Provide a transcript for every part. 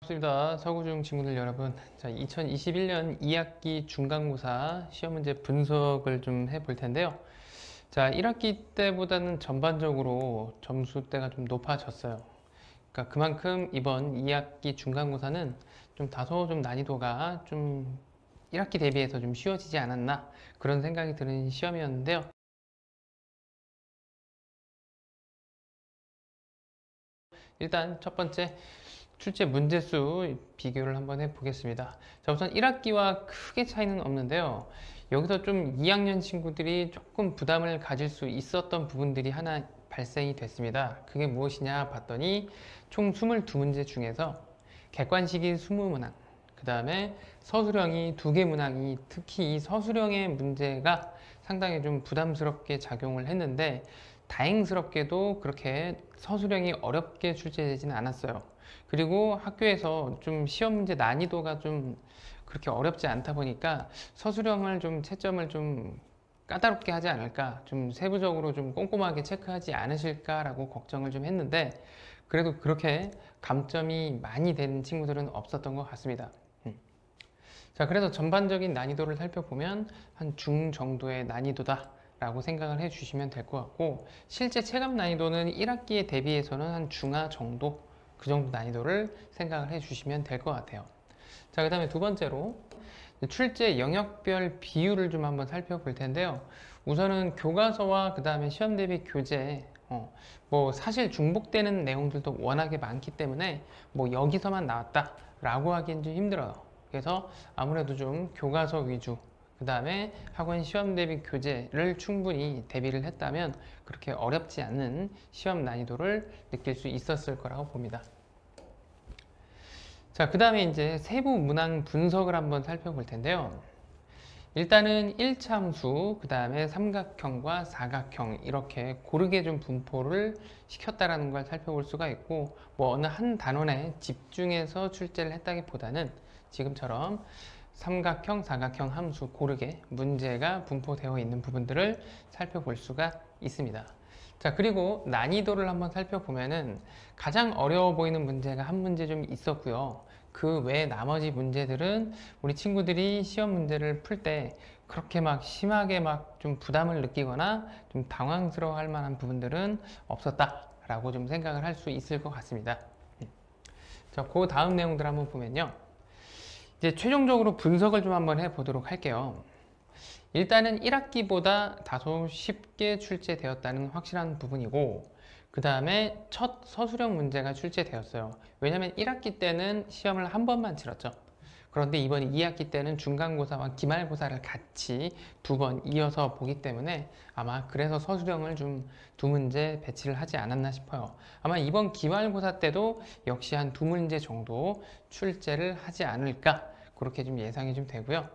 반갑습니다. 서구중 친구들 여러분. 자, 2021년 2학기 중간고사 시험 문제 분석을 좀 해볼 텐데요. 자, 1학기 때보다는 전반적으로 점수대가 좀 높아졌어요. 그러니까 그만큼 이번 2학기 중간고사는 좀 다소 좀 난이도가 좀 1학기 대비해서 좀 쉬워지지 않았나 그런 생각이 드는 시험이었는데요. 일단 첫 번째 출제 문제수 비교를 한번 해보겠습니다. 자, 우선 1학기와 크게 차이는 없는데요. 여기서 좀 2학년 친구들이 조금 부담을 가질 수 있었던 부분들이 하나 발생이 됐습니다. 그게 무엇이냐 봤더니 총 22문제 중에서 객관식이 20문항, 그 다음에 서술형이 2개 문항이 특히 이 서술형의 문제가 상당히 좀 부담스럽게 작용을 했는데 다행스럽게도 그렇게 서술형이 어렵게 출제되지는 않았어요. 그리고 학교에서 좀 시험 문제 난이도가 좀 그렇게 어렵지 않다 보니까 서술형을 좀 채점을 좀 까다롭게 하지 않을까, 좀 세부적으로 좀 꼼꼼하게 체크하지 않으실까라고 걱정을 좀 했는데 그래도 그렇게 감점이 많이 된 친구들은 없었던 것 같습니다. 자, 그래서 전반적인 난이도를 살펴보면 한 중 정도의 난이도다 라고 생각을 해 주시면 될 것 같고, 실제 체감 난이도는 1학기에 대비해서는 한 중하 정도, 그 정도 난이도를 생각을 해 주시면 될 것 같아요. 자, 그 다음에 두 번째로 출제 영역별 비율을 좀 한번 살펴볼 텐데요. 우선은 교과서와 그 다음에 시험 대비 교재, 뭐 사실 중복되는 내용들도 워낙에 많기 때문에 뭐 여기서만 나왔다 라고 하기엔 좀 힘들어요. 그래서 아무래도 좀 교과서 위주, 그 다음에 학원 시험 대비 교재를 충분히 대비를 했다면 그렇게 어렵지 않은 시험 난이도를 느낄 수 있었을 거라고 봅니다. 자, 그 다음에 이제 세부 문항 분석을 한번 살펴볼 텐데요. 일단은 1참수, 그 다음에 삼각형과 사각형 이렇게 고르게 좀 분포를 시켰다라는 걸 살펴볼 수가 있고, 뭐 어느 한 단원에 집중해서 출제를 했다기보다는 지금처럼 삼각형, 사각형 함수 고르게 문제가 분포되어 있는 부분들을 살펴볼 수가 있습니다. 자, 그리고 난이도를 한번 살펴보면은 가장 어려워 보이는 문제가 한 문제 좀 있었고요. 그 외 나머지 문제들은 우리 친구들이 시험 문제를 풀 때 그렇게 막 심하게 막 좀 부담을 느끼거나 좀 당황스러워 할 만한 부분들은 없었다라고 좀 생각을 할 수 있을 것 같습니다. 자, 그 다음 내용들 한번 보면요. 이제 최종적으로 분석을 좀 한번 해보도록 할게요. 일단은 1학기보다 다소 쉽게 출제되었다는 확실한 부분이고, 그 다음에 첫 서술형 문제가 출제되었어요. 왜냐면 1학기 때는 시험을 한 번만 치렀죠. 그런데 이번 2학기 때는 중간고사와 기말고사를 같이 2번 이어서 보기 때문에 아마 그래서 서술형을 좀 2문제 배치를 하지 않았나 싶어요. 아마 이번 기말고사 때도 역시 한 2문제 정도 출제를 하지 않을까 그렇게 좀 예상이 좀 되고요.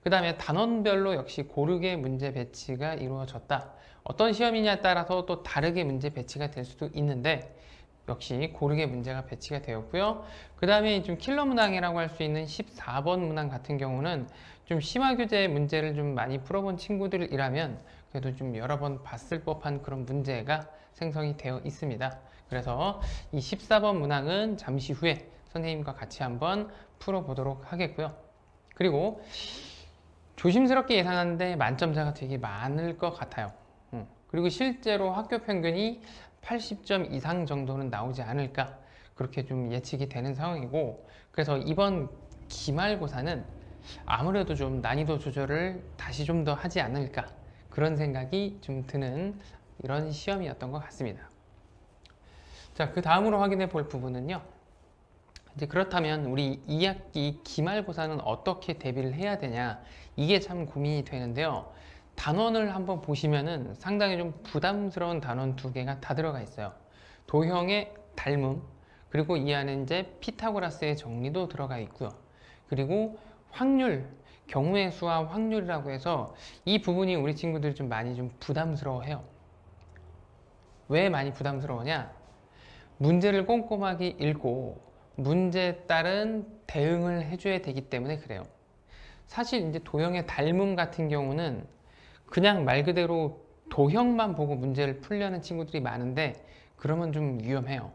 그 다음에 단원별로 역시 고르게 문제 배치가 이루어졌다. 어떤 시험이냐에 따라서 또 다르게 문제 배치가 될 수도 있는데 역시 고르게 문제가 배치가 되었고요. 그 다음에 좀 킬러 문항이라고 할 수 있는 14번 문항 같은 경우는 좀 심화 교재 문제를 좀 많이 풀어본 친구들이라면 그래도 좀 여러 번 봤을 법한 그런 문제가 생성이 되어 있습니다. 그래서 이 14번 문항은 잠시 후에 선생님과 같이 한번 풀어보도록 하겠고요. 그리고 조심스럽게 예상하는데 만점자가 되게 많을 것 같아요. 그리고 실제로 학교 평균이 80점 이상 정도는 나오지 않을까 그렇게 좀 예측이 되는 상황이고, 그래서 이번 기말고사는 아무래도 좀 난이도 조절을 다시 좀 더 하지 않을까 그런 생각이 좀 드는 이런 시험이었던 것 같습니다. 자, 그 다음으로 확인해 볼 부분은요. 이제 그렇다면 우리 2학기 기말고사는 어떻게 대비를 해야 되냐, 이게 참 고민이 되는데요. 단원을 한번 보시면은 상당히 좀 부담스러운 단원 2개가 다 들어가 있어요. 도형의 닮음, 그리고 이 안에 이제 피타고라스의 정리도 들어가 있고요. 그리고 확률, 경우의 수와 확률이라고 해서 이 부분이 우리 친구들이 좀 많이 좀 부담스러워해요. 왜 많이 부담스러우냐? 문제를 꼼꼼하게 읽고 문제에 따른 대응을 해줘야 되기 때문에 그래요. 사실 이제 도형의 닮음 같은 경우는 그냥 말 그대로 도형만 보고 문제를 풀려는 친구들이 많은데 그러면 좀 위험해요.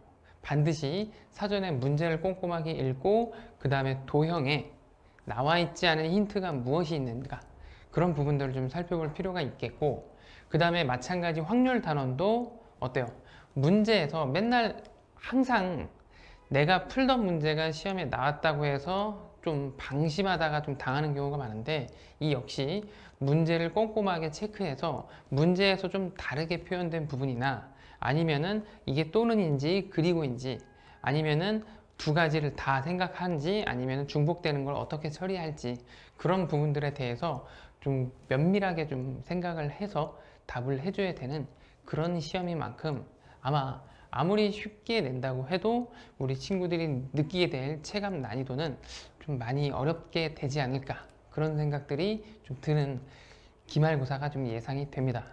반드시 사전에 문제를 꼼꼼하게 읽고 그 다음에 도형에 나와 있지 않은 힌트가 무엇이 있는가, 그런 부분들을 좀 살펴볼 필요가 있겠고, 그 다음에 마찬가지 확률 단원도 어때요? 문제에서 맨날 항상 내가 풀던 문제가 시험에 나왔다고 해서 좀 방심하다가 좀 당하는 경우가 많은데, 이 역시 문제를 꼼꼼하게 체크해서 문제에서 좀 다르게 표현된 부분이나 아니면은 이게 또는인지 그리고인지 아니면은 두 가지를 다 생각하는지 아니면 중복되는 걸 어떻게 처리할지, 그런 부분들에 대해서 좀 면밀하게 좀 생각을 해서 답을 해줘야 되는 그런 시험인 만큼, 아마 아무리 쉽게 낸다고 해도 우리 친구들이 느끼게 될 체감 난이도는 좀 많이 어렵게 되지 않을까, 그런 생각들이 좀 드는 기말고사가 좀 예상이 됩니다.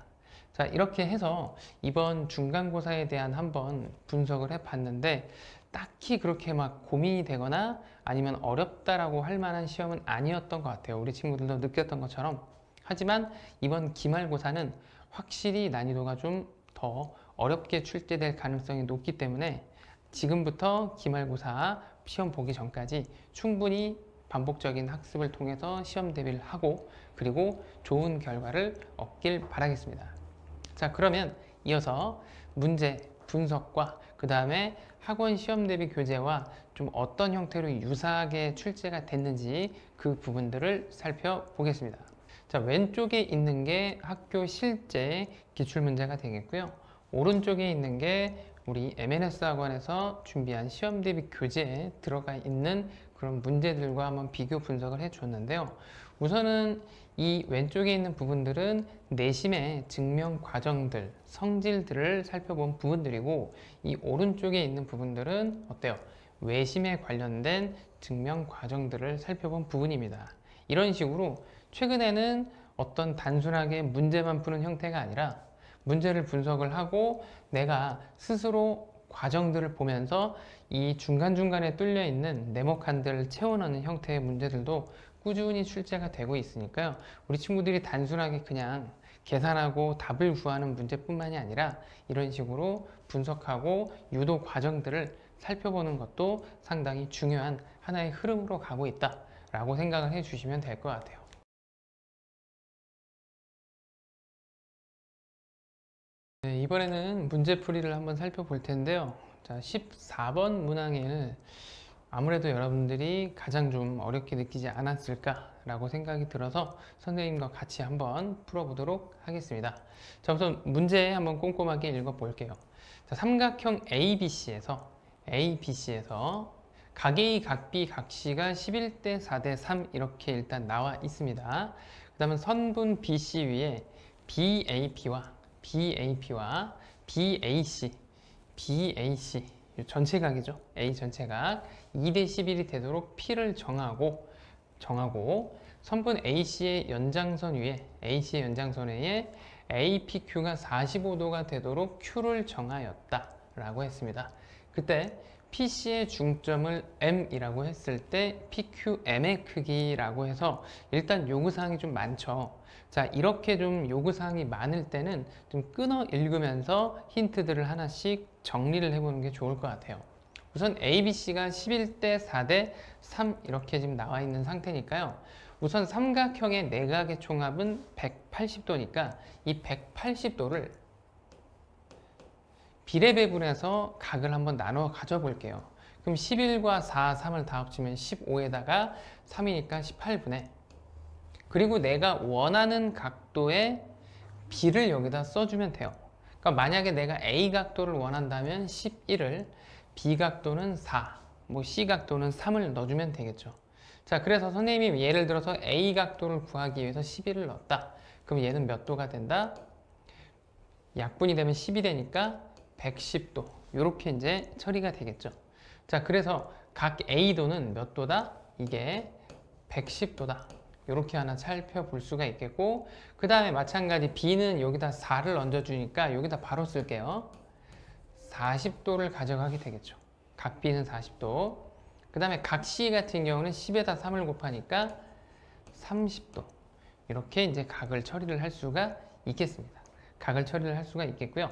자, 이렇게 해서 이번 중간고사에 대한 한번 분석을 해 봤는데, 딱히 그렇게 막 고민이 되거나 아니면 어렵다라고 할 만한 시험은 아니었던 것 같아요. 우리 친구들도 느꼈던 것처럼. 하지만 이번 기말고사는 확실히 난이도가 좀 더 어렵게 출제될 가능성이 높기 때문에 지금부터 기말고사 시험 보기 전까지 충분히 반복적인 학습을 통해서 시험 대비를 하고, 그리고 좋은 결과를 얻길 바라겠습니다. 자, 그러면 이어서 문제 분석과 그 다음에 학원 시험 대비 교재와 좀 어떤 형태로 유사하게 출제가 됐는지 그 부분들을 살펴보겠습니다. 자, 왼쪽에 있는 게 학교 실제 기출문제가 되겠고요. 오른쪽에 있는 게 우리 M&S 학원에서 준비한 시험 대비 교재에 들어가 있는 그런 문제들과 한번 비교 분석을 해 줬는데요. 우선은 이 왼쪽에 있는 부분들은 내심의 증명 과정들, 성질들을 살펴본 부분들이고, 이 오른쪽에 있는 부분들은 어때요? 외심에 관련된 증명 과정들을 살펴본 부분입니다. 이런 식으로 최근에는 어떤 단순하게 문제만 푸는 형태가 아니라 문제를 분석을 하고 내가 스스로 과정들을 보면서 이 중간중간에 뚫려 있는 네모칸들을 채워넣는 형태의 문제들도 꾸준히 출제가 되고 있으니까요. 우리 친구들이 단순하게 그냥 계산하고 답을 구하는 문제뿐만이 아니라 이런 식으로 분석하고 유도 과정들을 살펴보는 것도 상당히 중요한 하나의 흐름으로 가고 있다라고 생각을 해주시면 될 것 같아요. 네, 이번에는 문제풀이를 한번 살펴볼 텐데요. 자, 14번 문항을 아무래도 여러분들이 가장 좀 어렵게 느끼지 않았을까라고 생각이 들어서 선생님과 같이 한번 풀어보도록 하겠습니다. 자, 우선 문제 한번 꼼꼼하게 읽어볼게요. 자, 삼각형 ABC에서 각 A, 각 B, 각 C가 11대 4대 3 이렇게 일단 나와 있습니다. 그 다음에 선분 BC 위에 BAP와 BAC 전체각이죠. A 전체각 2대 11이 되도록 P를 정하고 선분 AC의 연장선 위에 APQ가 45도가 되도록 Q를 정하였다 라고 했습니다. 그때 PC의 중점을 M이라고 했을 때 PQM의 크기라고 해서 일단 요구사항이 좀 많죠. 자, 이렇게 좀 요구사항이 많을 때는 좀 끊어 읽으면서 힌트들을 하나씩 정리를 해보는 게 좋을 것 같아요. 우선 ABC가 11대 4대 3 이렇게 지금 나와 있는 상태니까요. 우선 삼각형의 내각의 총합은 180도니까 이 180도를 비례배분해서 각을 한번 나눠 가져볼게요. 그럼 11과 4, 3을 다 합치면 15에다가 3이니까 18분의, 그리고 내가 원하는 각도의 B를 여기다 써주면 돼요. 그러니까 만약에 내가 A 각도를 원한다면 11을, B 각도는 4, 뭐 C 각도는 3을 넣어주면 되겠죠. 자, 그래서 선생님이 예를 들어서 A 각도를 구하기 위해서 11을 넣었다. 그럼 얘는 몇 도가 된다? 약분이 되면 10이 되니까 110도. 이렇게 이제 처리가 되겠죠. 자, 그래서 각 A도는 몇 도다? 이게 110도다. 이렇게 하나 살펴볼 수가 있겠고, 그 다음에 마찬가지 B는 여기다 4를 얹어주니까 여기다 바로 쓸게요. 40도를 가져가게 되겠죠. 각 B는 40도. 그 다음에 각 C 같은 경우는 10에다 3을 곱하니까 30도. 이렇게 이제 각을 처리를 할 수가 있겠습니다. 각을 처리를 할 수가 있겠고요.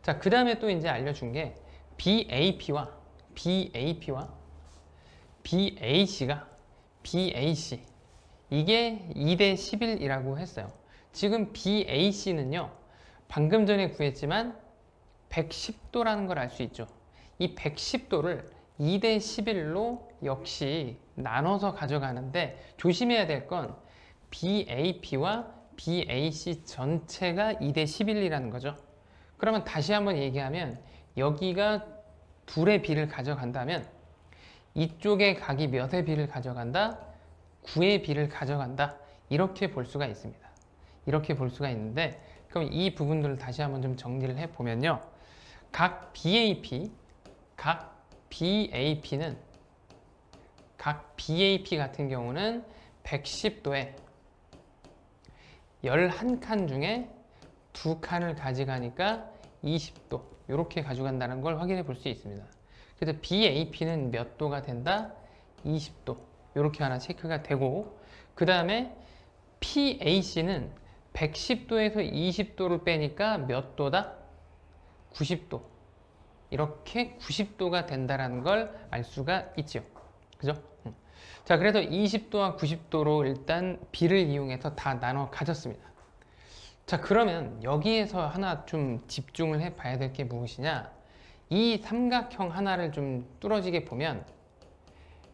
자, 그 다음에 또 이제 알려준 게 BAP와 BAP와 BAC가 BAC 이게 2대 11이라고 했어요. 지금 BAC는요. 방금 전에 구했지만 110도라는 걸 알 수 있죠. 이 110도를 2대 11로 역시 나눠서 가져가는데 조심해야 될 건 BAP와 BAC 전체가 2대 11이라는 거죠. 그러면 다시 한번 얘기하면 여기가 둘의 비를 가져간다면 이쪽의 각이 몇의 비를 가져간다? 9의 비를 가져간다. 이렇게 볼 수가 있습니다. 이렇게 볼 수가 있는데 그럼 이 부분들을 다시 한번 좀 정리를 해보면요. 각 BAP 같은 경우는 110도에 11칸 중에 2칸을 가져가니까 20도 이렇게 가져간다는 걸 확인해 볼 수 있습니다. 그래서 BAP는 몇 도가 된다? 20도 이렇게 하나 체크가 되고 그 다음에 PAC는 110도에서 20도를 빼니까 몇 도다? 90도 이렇게 90도가 된다는 걸 알 수가 있죠. 그죠? 자, 그래서 20도와 90도로 일단 비를 이용해서 다 나눠 가졌습니다. 자, 그러면 여기에서 하나 좀 집중을 해 봐야 될 게 무엇이냐? 이 삼각형 하나를 좀 뚫어지게 보면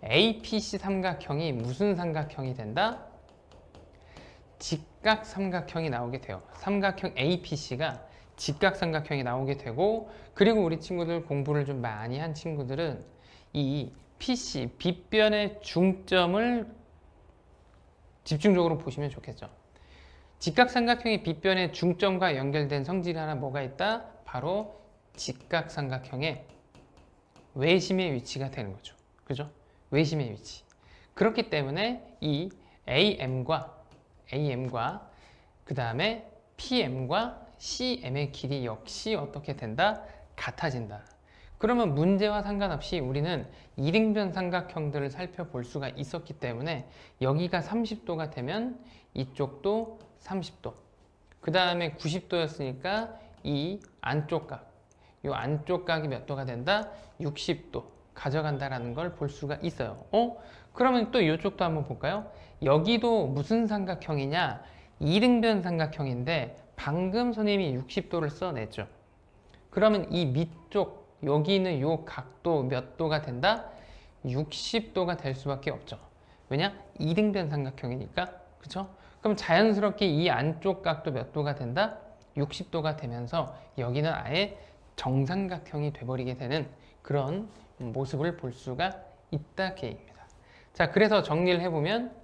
APC 삼각형이 무슨 삼각형이 된다? 직각 삼각형이 나오게 돼요. 삼각형 APC가 직각 삼각형이 나오게 되고 그리고 우리 친구들 공부를 좀 많이 한 친구들은 이 PC, 빗변의 중점을 집중적으로 보시면 좋겠죠. 직각삼각형의 빗변의 중점과 연결된 성질이 하나 뭐가 있다? 바로 직각삼각형의 외심의 위치가 되는 거죠. 그죠? 외심의 위치. 그렇기 때문에 이 AM과 그 다음에 PM과 CM의 길이 역시 어떻게 된다? 같아진다. 그러면 문제와 상관없이 우리는 이등변 삼각형들을 살펴볼 수가 있었기 때문에 여기가 30도가 되면 이쪽도 30도 그 다음에 90도였으니까 이 안쪽 각, 이 안쪽 각이 몇 도가 된다? 60도 가져간다라는 걸 볼 수가 있어요. 그러면 또 이쪽도 한번 볼까요? 여기도 무슨 삼각형이냐? 이등변 삼각형인데 방금 선생님이 60도를 써냈죠. 그러면 이 밑쪽 여기 있는 이 각도 몇 도가 된다? 60도가 될 수밖에 없죠. 왜냐? 이등변 삼각형이니까. 그쵸? 그럼 자연스럽게 이 안쪽 각도 몇 도가 된다? 60도가 되면서 여기는 아예 정삼각형이 돼버리게 되는 그런 모습을 볼 수가 있다 계입니다. 자, 그래서 정리를 해보면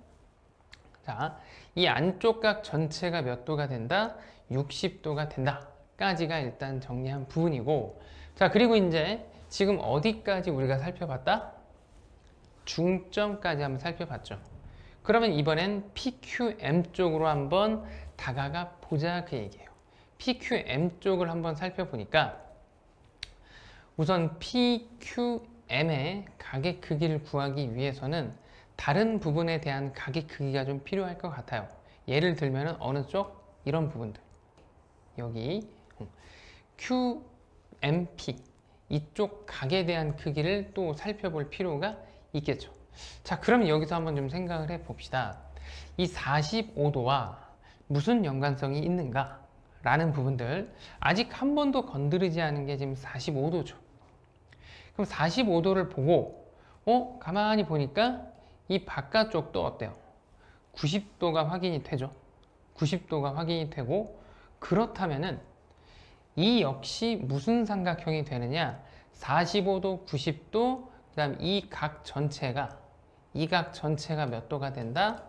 자, 이 안쪽 각 전체가 몇 도가 된다? 60도가 된다 까지가 일단 정리한 부분이고 자, 그리고 이제 지금 어디까지 우리가 살펴봤다? 중점까지 한번 살펴봤죠. 그러면 이번엔 PQM 쪽으로 한번 다가가 보자 그 얘기예요. PQM 쪽을 한번 살펴보니까 우선 PQM의 각의 크기를 구하기 위해서는 다른 부분에 대한 각의 크기가 좀 필요할 것 같아요. 예를 들면 어느 쪽? 이런 부분들. 여기 QMP 이쪽 각에 대한 크기를 또 살펴볼 필요가 있겠죠. 자, 그럼 여기서 한번 좀 생각을 해 봅시다. 이 45도와 무슨 연관성이 있는가? 라는 부분들 아직 한 번도 건드리지 않은 게 지금 45도죠. 그럼 45도를 보고 가만히 보니까 이 바깥쪽도 어때요? 90도가 확인이 되죠. 90도가 확인이 되고 그렇다면은 이 역시 무슨 삼각형이 되느냐? 45도, 90도, 그 다음 이 각 전체가 몇 도가 된다?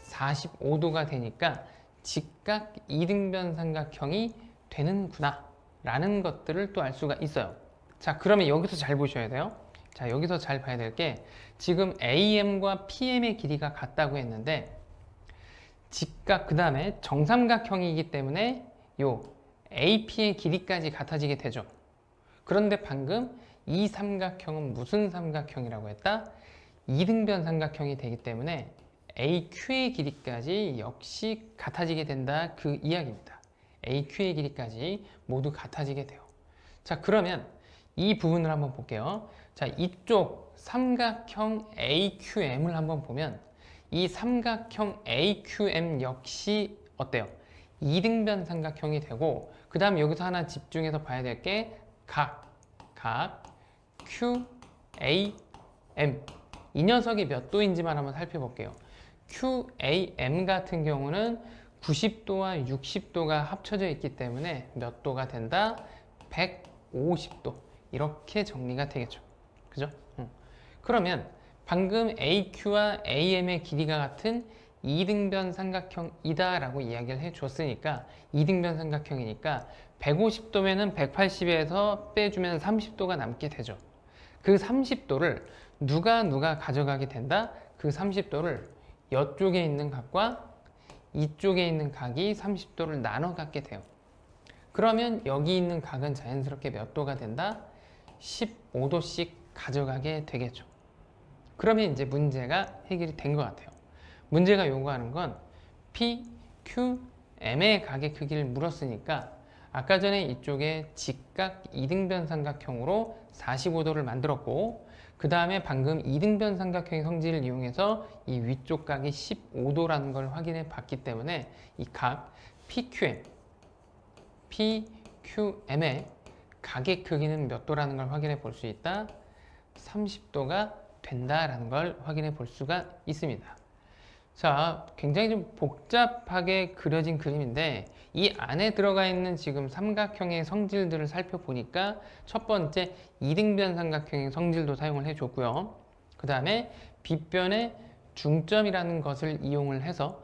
45도가 되니까 직각 이등변 삼각형이 되는구나 라는 것들을 또 알 수가 있어요. 자, 그러면 여기서 잘 보셔야 돼요. 자, 여기서 잘 봐야 될 게 지금 AM과 PM의 길이가 같다고 했는데 직각 그 다음에 정삼각형이기 때문에 요 AP의 길이까지 같아지게 되죠. 그런데 방금 이 삼각형은 무슨 삼각형이라고 했다? 이등변 삼각형이 되기 때문에 AQ의 길이까지 역시 같아지게 된다 그 이야기입니다. AQ의 길이까지 모두 같아지게 돼요. 자, 그러면 이 부분을 한번 볼게요. 자, 이쪽 삼각형 AQM을 한번 보면 이 삼각형 AQM 역시 어때요? 이등변 삼각형이 되고, 그 다음 여기서 하나 집중해서 봐야 될 게 각 QAM, 이 녀석이 몇 도인지만 한번 살펴볼게요. QAM 같은 경우는 90도와 60도가 합쳐져 있기 때문에 몇 도가 된다? 150도. 이렇게 정리가 되겠죠. 그죠? 그러면 방금 AQ와 AM의 길이가 같은 이등변 삼각형이다 라고 이야기를 해 줬으니까, 이등변 삼각형이니까 150도면은 180에서 빼주면 30도가 남게 되죠. 그 30도를 누가 가져가게 된다? 그 30도를 이쪽에 있는 각과 이쪽에 있는 각이 30도를 나눠 갖게 돼요. 그러면 여기 있는 각은 자연스럽게 몇 도가 된다? 15도씩 가져가게 되겠죠. 그러면 이제 문제가 해결이 된 것 같아요. 문제가 요구하는 건 PQM의 각의 크기를 물었으니까, 아까 전에 이쪽에 직각 이등변 삼각형으로 45도를 만들었고, 그 다음에 방금 이등변 삼각형의 성질을 이용해서 이 위쪽 각이 15도라는 걸 확인해 봤기 때문에 이 각 PQM의 각의 크기는 몇 도라는 걸 확인해 볼 수 있다? 30도가 된다라는 걸 확인해 볼 수가 있습니다. 자, 굉장히 좀 복잡하게 그려진 그림인데, 이 안에 들어가 있는 지금 삼각형의 성질들을 살펴보니까 첫 번째 이등변 삼각형의 성질도 사용을 해줬고요. 그 다음에 빗변의 중점이라는 것을 이용을 해서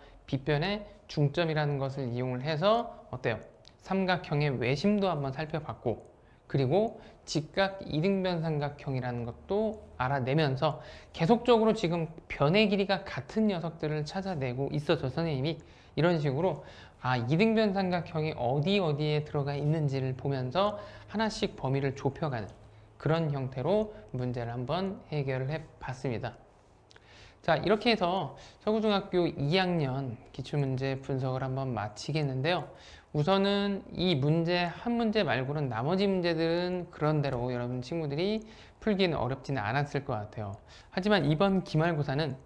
어때요? 삼각형의 외심도 한번 살펴봤고, 그리고 직각 이등변 삼각형이라는 것도 알아내면서 계속적으로 지금 변의 길이가 같은 녀석들을 찾아내고 있어서 선생님이 이런 식으로 이등변 삼각형이 어디에 들어가 있는지를 보면서 하나씩 범위를 좁혀가는 그런 형태로 문제를 한번 해결을 해 봤습니다. 자, 이렇게 해서 서구중학교 2학년 기출문제 분석을 한번 마치겠는데요. 우선은 이 문제 한 문제 말고는 나머지 문제들은 그런대로 여러분 친구들이 풀기는 어렵지는 않았을 것 같아요. 하지만 이번 기말고사는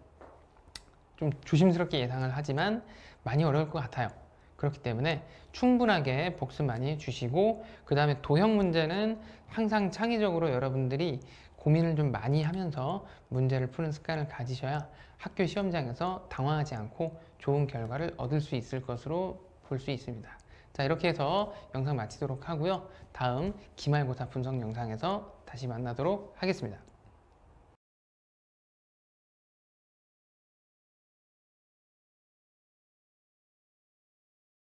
좀 조심스럽게 예상을 하지만 많이 어려울 것 같아요. 그렇기 때문에 충분하게 복습 많이 해주시고, 그 다음에 도형 문제는 항상 창의적으로 여러분들이 고민을 좀 많이 하면서 문제를 푸는 습관을 가지셔야 학교 시험장에서 당황하지 않고 좋은 결과를 얻을 수 있을 것으로 볼 수 있습니다. 자, 이렇게 해서 영상 마치도록 하고요. 다음 기말고사 분석 영상에서 다시 만나도록 하겠습니다.